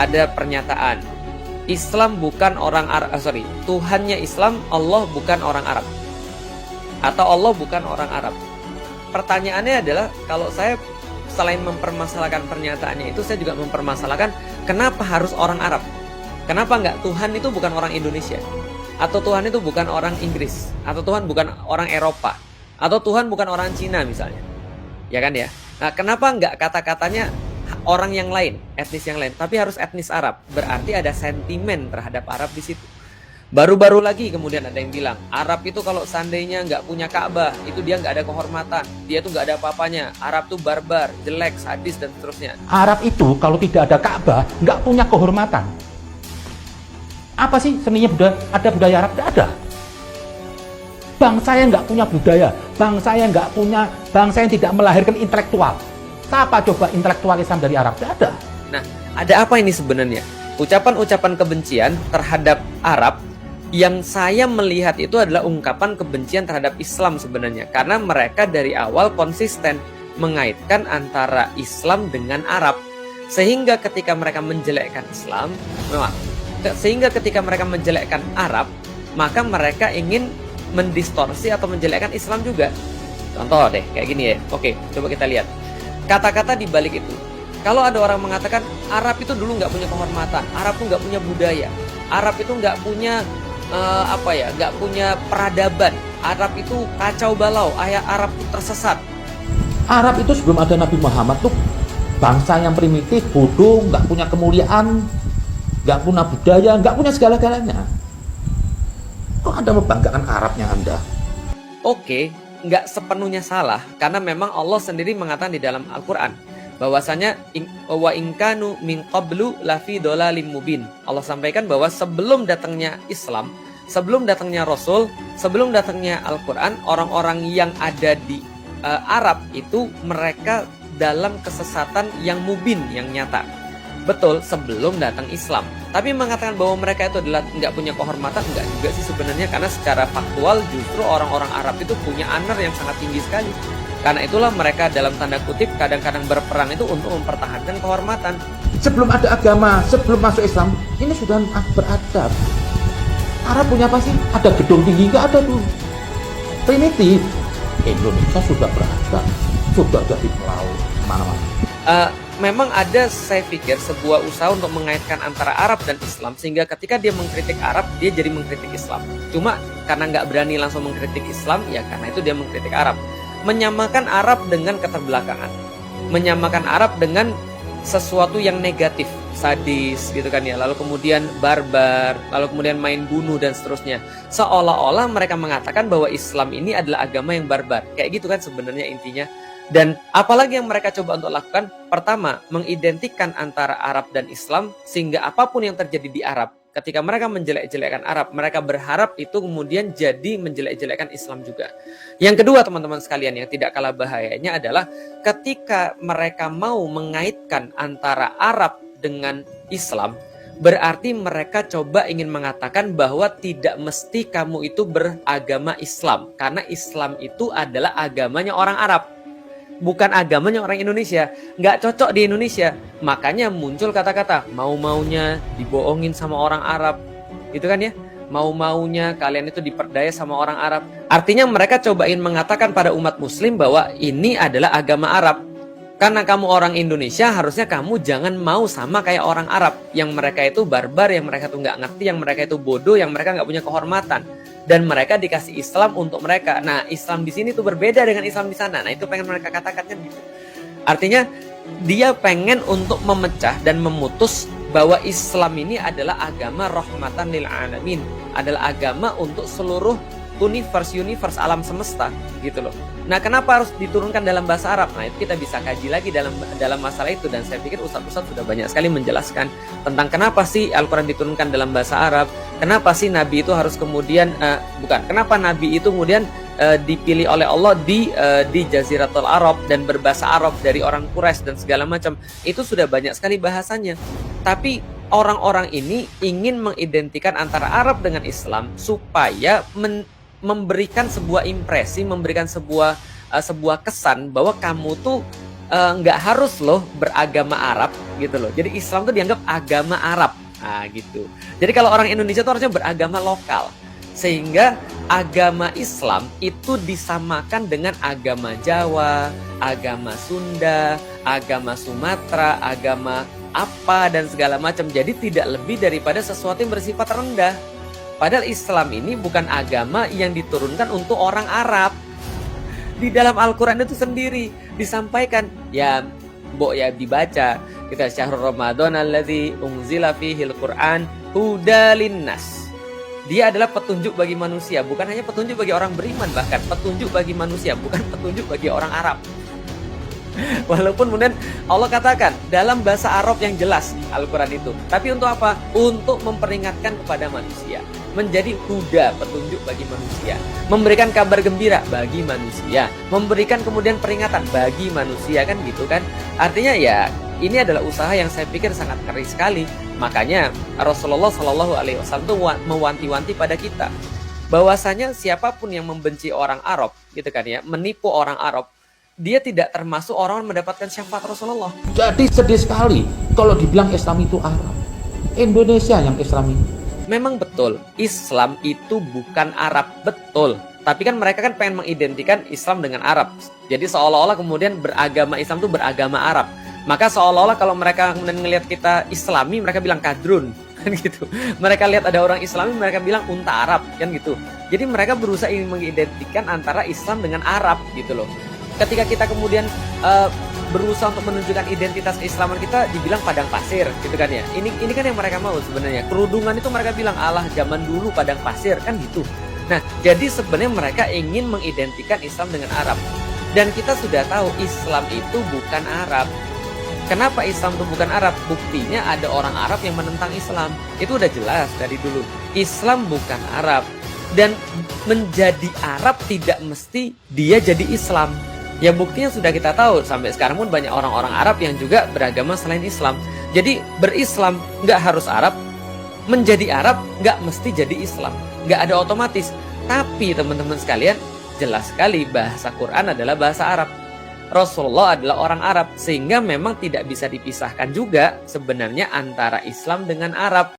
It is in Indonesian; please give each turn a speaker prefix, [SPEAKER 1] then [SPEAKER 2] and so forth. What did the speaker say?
[SPEAKER 1] ada pernyataan Islam bukan orang Arab, Tuhannya Islam, Allah bukan orang Arab, atau Allah bukan orang Arab. Pertanyaannya adalah, kalau saya selain mempermasalahkan pernyataannya itu, saya juga mempermasalahkan kenapa harus orang Arab. Kenapa nggak Tuhan itu bukan orang Indonesia, atau Tuhan itu bukan orang Inggris, atau Tuhan bukan orang Eropa, atau Tuhan bukan orang Cina misalnya, ya kan ya. Nah, kenapa nggak kata-katanya orang yang lain, etnis yang lain, tapi harus etnis Arab? Berarti ada sentimen terhadap Arab di situ. Baru-baru lagi kemudian ada yang bilang Arab itu kalau seandainya nggak punya Ka'bah, itu dia nggak ada kehormatan, dia tuh nggak ada apa-apanya, Arab tuh barbar, jelek, sadis, dan seterusnya.
[SPEAKER 2] Arab itu kalau tidak ada Ka'bah nggak punya kehormatan. Apa sih seninya ada budaya Arab? Tidak ada. Bangsa yang nggak punya budaya, bangsa yang tidak melahirkan intelektual. Siapa coba intelektual Islam dari Arab? Tidak ada.
[SPEAKER 1] Nah, ada apa ini sebenarnya? Ucapan-ucapan kebencian terhadap Arab yang saya melihat itu adalah ungkapan kebencian terhadap Islam sebenarnya. Karena mereka dari awal konsisten mengaitkan antara Islam dengan Arab. Sehingga ketika mereka menjelekkan Arab, maka mereka ingin mendistorsi atau menjelekkan Islam juga. Contoh deh, kayak gini ya. Oke, coba kita lihat kata-kata di balik itu. Kalau ada orang mengatakan Arab itu dulu nggak punya kehormatan, Arab itu nggak punya budaya, Arab itu nggak punya nggak punya peradaban, Arab itu kacau balau, Arab itu tersesat.
[SPEAKER 2] Arab itu sebelum ada Nabi Muhammad tuh bangsa yang primitif, bodoh, nggak punya kemuliaan, nggak punya budaya, nggak punya segala-galanya. Kok Anda membanggakan Arabnya Anda?
[SPEAKER 1] Oke, nggak sepenuhnya salah, karena memang Allah sendiri mengatakan di dalam Al-Quran bahwasanya wa inkanu min qablu lafi dolalim mubin. Allah sampaikan bahwa sebelum datangnya Islam, sebelum datangnya Rasul, sebelum datangnya Al-Quran, orang-orang yang ada di Arab itu mereka dalam kesesatan yang mubin, yang nyata. Betul, sebelum datang Islam. Tapi mengatakan bahwa mereka itu adalah nggak punya kehormatan, nggak juga sih sebenarnya. Karena secara faktual justru orang-orang Arab itu punya honor yang sangat tinggi sekali. Karena itulah mereka dalam tanda kutip kadang-kadang berperang itu untuk mempertahankan kehormatan.
[SPEAKER 2] Sebelum ada agama, sebelum masuk Islam, ini sudah beradab. Arab punya apa sih? Ada gedung tinggi, nggak ada tuh. Primitif. Indonesia sudah beradab, sudah jadi pelaut mana-mana.
[SPEAKER 1] Memang ada, saya pikir, sebuah usaha untuk mengaitkan antara Arab dan Islam, sehingga ketika dia mengkritik Arab, dia jadi mengkritik Islam. Cuma karena nggak berani langsung mengkritik Islam, ya karena itu dia mengkritik Arab. Menyamakan Arab dengan keterbelakangan, menyamakan Arab dengan sesuatu yang negatif, sadis gitu kan ya, lalu kemudian barbar, lalu kemudian main bunuh dan seterusnya. Seolah-olah mereka mengatakan bahwa Islam ini adalah agama yang barbar. Kayak gitu kan sebenarnya intinya. Dan apalagi yang mereka coba untuk lakukan, pertama, mengidentikan antara Arab dan Islam, sehingga apapun yang terjadi di Arab, ketika mereka menjelek-jelekkan Arab, mereka berharap itu kemudian jadi menjelek-jelekkan Islam juga. Yang kedua, teman-teman sekalian, yang tidak kalah bahayanya adalah ketika mereka mau mengaitkan antara Arab dengan Islam, berarti mereka coba ingin mengatakan bahwa tidak mesti kamu itu beragama Islam, karena Islam itu adalah agamanya orang Arab, bukan agamanya orang Indonesia. Nggak cocok di Indonesia. Makanya muncul kata-kata mau-maunya dibohongin sama orang Arab, gitu kan ya. Mau-maunya kalian itu diperdaya sama orang Arab. Artinya mereka cobain mengatakan pada umat muslim bahwa ini adalah agama Arab. Karena kamu orang Indonesia, harusnya kamu jangan mau sama kayak orang Arab, yang mereka itu barbar, yang mereka tuh nggak ngerti, yang mereka itu bodoh, yang mereka nggak punya kehormatan. Dan mereka dikasih Islam untuk mereka. Nah, Islam di sini tuh berbeda dengan Islam di sana. Nah, itu pengen mereka katakan kan gitu. Artinya dia pengen untuk memecah dan memutus bahwa Islam ini adalah agama rahmatan lil alamin, adalah agama untuk seluruh universe alam semesta gitu loh. Nah, kenapa harus diturunkan dalam bahasa Arab? Nah, itu kita bisa kaji lagi dalam masalah itu, dan saya pikir ustadz-ustadz sudah banyak sekali menjelaskan tentang kenapa sih Al-Quran diturunkan dalam bahasa Arab, kenapa sih Nabi itu harus kemudian kenapa Nabi itu kemudian dipilih oleh Allah di Jaziratul Arab dan berbahasa Arab dari orang Quraisy dan segala macam. Itu sudah banyak sekali bahasannya. Tapi orang-orang ini ingin mengidentikan antara Arab dengan Islam supaya memberikan sebuah impresi, memberikan sebuah kesan bahwa kamu tuh nggak harus loh beragama Arab gitu loh. Jadi Islam tuh dianggap agama Arab. Nah gitu. Jadi kalau orang Indonesia tuh harusnya beragama lokal. Sehingga agama Islam itu disamakan dengan agama Jawa, agama Sunda, agama Sumatera, agama apa dan segala macam. Jadi tidak lebih daripada sesuatu yang bersifat rendah. Padahal Islam ini bukan agama yang diturunkan untuk orang Arab. Di dalam Al-Quran itu sendiri disampaikan, ya mbok ya dibaca, kita syahrul Ramadan alladzi unzila fihil Qur'an hudalin nas. Dia adalah petunjuk bagi manusia, bukan hanya petunjuk bagi orang beriman, bahkan petunjuk bagi manusia, bukan petunjuk bagi orang Arab. Walaupun kemudian Allah katakan dalam bahasa Arab yang jelas Al-Quran itu. Tapi untuk apa? Untuk memperingatkan kepada manusia. Menjadi huda, petunjuk bagi manusia. Memberikan kabar gembira bagi manusia. Memberikan kemudian peringatan bagi manusia, kan gitu kan. Artinya ya ini adalah usaha yang saya pikir sangat keras sekali. Makanya Rasulullah Shallallahu Alaihi Wasallam itu mewanti-wanti pada kita bahwasanya siapapun yang membenci orang Arab, gitu kan ya, menipu orang Arab, dia tidak termasuk orang yang mendapatkan syafaat Rasulullah.
[SPEAKER 2] Jadi sedih sekali kalau dibilang Islam itu Arab. Indonesia yang Islam ini.
[SPEAKER 1] Memang betul, Islam itu bukan Arab, betul. Tapi kan mereka kan pengen mengidentikan Islam dengan Arab. Jadi seolah-olah kemudian beragama Islam itu beragama Arab. Maka seolah-olah kalau mereka kemudian ngelihat kita Islami, mereka bilang kadrun, kan gitu. Mereka lihat ada orang Islami, mereka bilang unta Arab, kan gitu. Jadi mereka berusaha ingin mengidentikan antara Islam dengan Arab, gitu loh. Ketika kita kemudian berusaha untuk menunjukkan identitas keislaman kita, dibilang padang pasir, gitu kan ya. Ini kan yang mereka mau sebenarnya. Kerudungan itu mereka bilang alah zaman dulu padang pasir, kan gitu. Nah, jadi sebenarnya mereka ingin mengidentikan Islam dengan Arab. Dan kita sudah tahu Islam itu bukan Arab. Kenapa Islam itu bukan Arab? Buktinya ada orang Arab yang menentang Islam. Itu udah jelas dari dulu. Islam bukan Arab. Dan menjadi Arab tidak mesti dia jadi Islam. Ya buktinya sudah kita tahu. Sampai sekarang pun banyak orang-orang Arab yang juga beragama selain Islam. Jadi berislam nggak harus Arab. Menjadi Arab nggak mesti jadi Islam. Nggak ada otomatis. Tapi teman-teman sekalian, jelas sekali bahasa Quran adalah bahasa Arab. Rasulullah adalah orang Arab, sehingga memang tidak bisa dipisahkan juga sebenarnya antara Islam dengan Arab.